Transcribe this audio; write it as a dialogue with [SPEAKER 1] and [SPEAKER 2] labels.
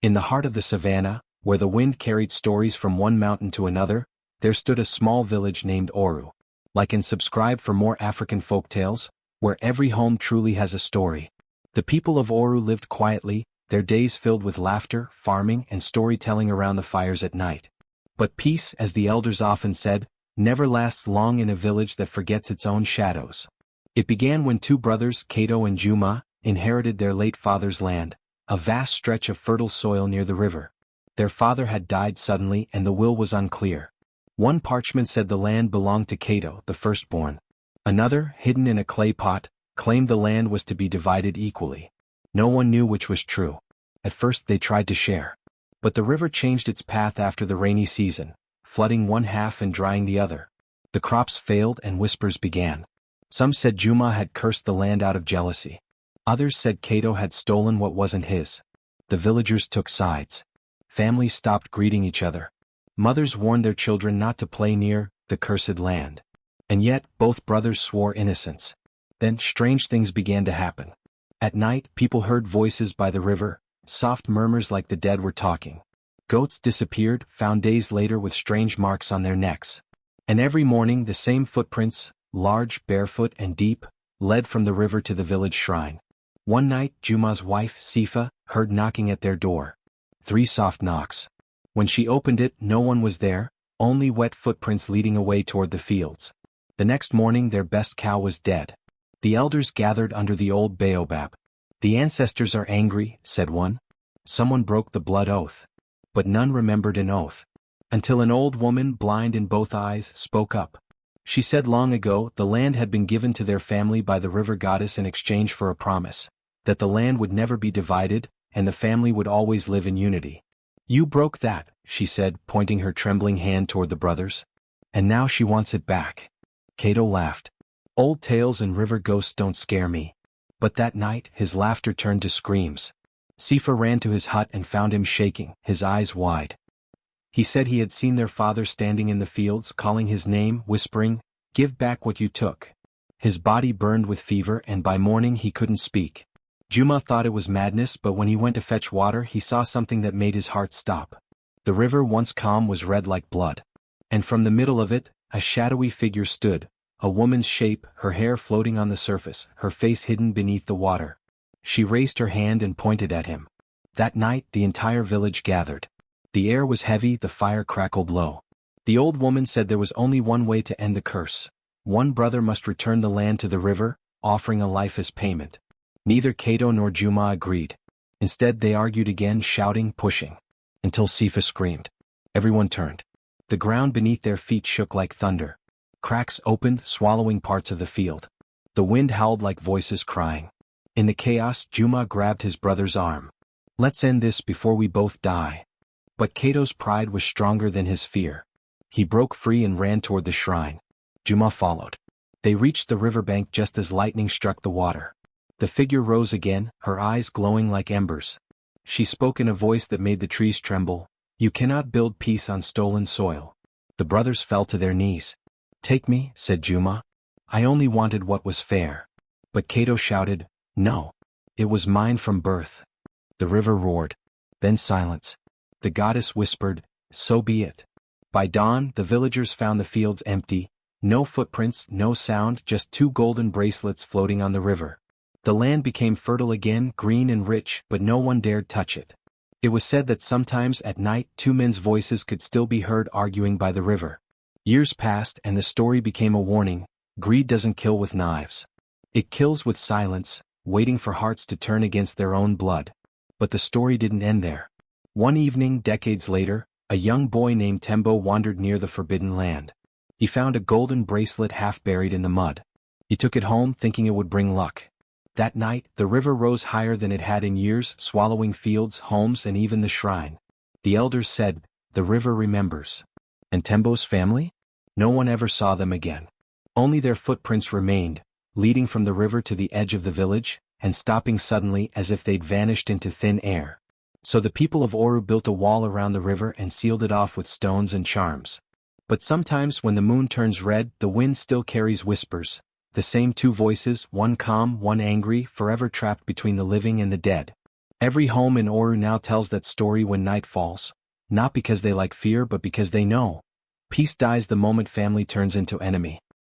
[SPEAKER 1] In the heart of the savannah, where the wind carried stories from one mountain to another, there stood a small village named Oru. Like and subscribe for more African folktales, where every home truly has a story. The people of Oru lived quietly, their days filled with laughter, farming, and storytelling around the fires at night. But peace, as the elders often said, never lasts long in a village that forgets its own shadows. It began when two brothers, Kato and Juma, inherited their late father's land, a vast stretch of fertile soil near the river. Their father had died suddenly and the will was unclear. One parchment said the land belonged to Kato, the firstborn. Another, hidden in a clay pot, claimed the land was to be divided equally. No one knew which was true. At first they tried to share. But the river changed its path after the rainy season, flooding one half and drying the other. The crops failed and whispers began. Some said Juma had cursed the land out of jealousy. Others said Kato had stolen what wasn't his. The villagers took sides. Families stopped greeting each other. Mothers warned their children not to play near the cursed land. And yet, both brothers swore innocence. Then, strange things began to happen. At night, people heard voices by the river, soft murmurs like the dead were talking. Goats disappeared, found days later with strange marks on their necks. And every morning, the same footprints, large, barefoot, and deep, led from the river to the village shrine. One night, Juma's wife, Sifa, heard knocking at their door. 3 soft knocks. When she opened it, no one was there, only wet footprints leading away toward the fields. The next morning their best cow was dead. The elders gathered under the old baobab. "The ancestors are angry," said one. Someone broke the blood oath. But none remembered an oath. Until an old woman, blind in both eyes, spoke up. She said long ago the land had been given to their family by the river goddess in exchange for a promise, that the land would never be divided, and the family would always live in unity. "You broke that," she said, pointing her trembling hand toward the brothers. "And now she wants it back." Kato laughed. "Old tales and river ghosts don't scare me." But that night, his laughter turned to screams. Sifa ran to his hut and found him shaking, his eyes wide. He said he had seen their father standing in the fields, calling his name, whispering, "Give back what you took." His body burned with fever and by morning he couldn't speak. Juma thought it was madness, but when he went to fetch water he saw something that made his heart stop. The river, once calm, was red like blood. And from the middle of it, a shadowy figure stood, a woman's shape, her hair floating on the surface, her face hidden beneath the water. She raised her hand and pointed at him. That night the entire village gathered. The air was heavy, the fire crackled low. The old woman said there was only one way to end the curse. One brother must return the land to the river, offering a life as payment. Neither Kato nor Juma agreed. Instead they argued again, shouting, pushing. Until Sifa screamed. Everyone turned. The ground beneath their feet shook like thunder. Cracks opened, swallowing parts of the field. The wind howled like voices crying. In the chaos, Juma grabbed his brother's arm. "Let's end this before we both die." But Kato's pride was stronger than his fear. He broke free and ran toward the shrine. Juma followed. They reached the riverbank just as lightning struck the water. The figure rose again, her eyes glowing like embers. She spoke in a voice that made the trees tremble. "You cannot build peace on stolen soil." The brothers fell to their knees. "Take me," said Juma. "I only wanted what was fair." But Kato shouted, "No. It was mine from birth." The river roared. Then silence. The goddess whispered, "So be it." By dawn, the villagers found the fields empty. No footprints, no sound, just 2 golden bracelets floating on the river. The land became fertile again, green and rich, but no one dared touch it. It was said that sometimes at night 2 men's voices could still be heard arguing by the river. Years passed and the story became a warning: greed doesn't kill with knives. It kills with silence, waiting for hearts to turn against their own blood. But the story didn't end there. One evening, decades later, a young boy named Tembo wandered near the forbidden land. He found a golden bracelet half buried in the mud. He took it home thinking it would bring luck. That night, the river rose higher than it had in years, swallowing fields, homes, and even the shrine. The elders said, "The river remembers." And Tembo's family? No one ever saw them again. Only their footprints remained, leading from the river to the edge of the village, and stopping suddenly as if they'd vanished into thin air. So the people of Oru built a wall around the river and sealed it off with stones and charms. But sometimes when the moon turns red, the wind still carries whispers. The same 2 voices, one calm, one angry, forever trapped between the living and the dead. Every home in Oru now tells that story when night falls, not because they like fear but because they know. Peace dies the moment family turns into enemy.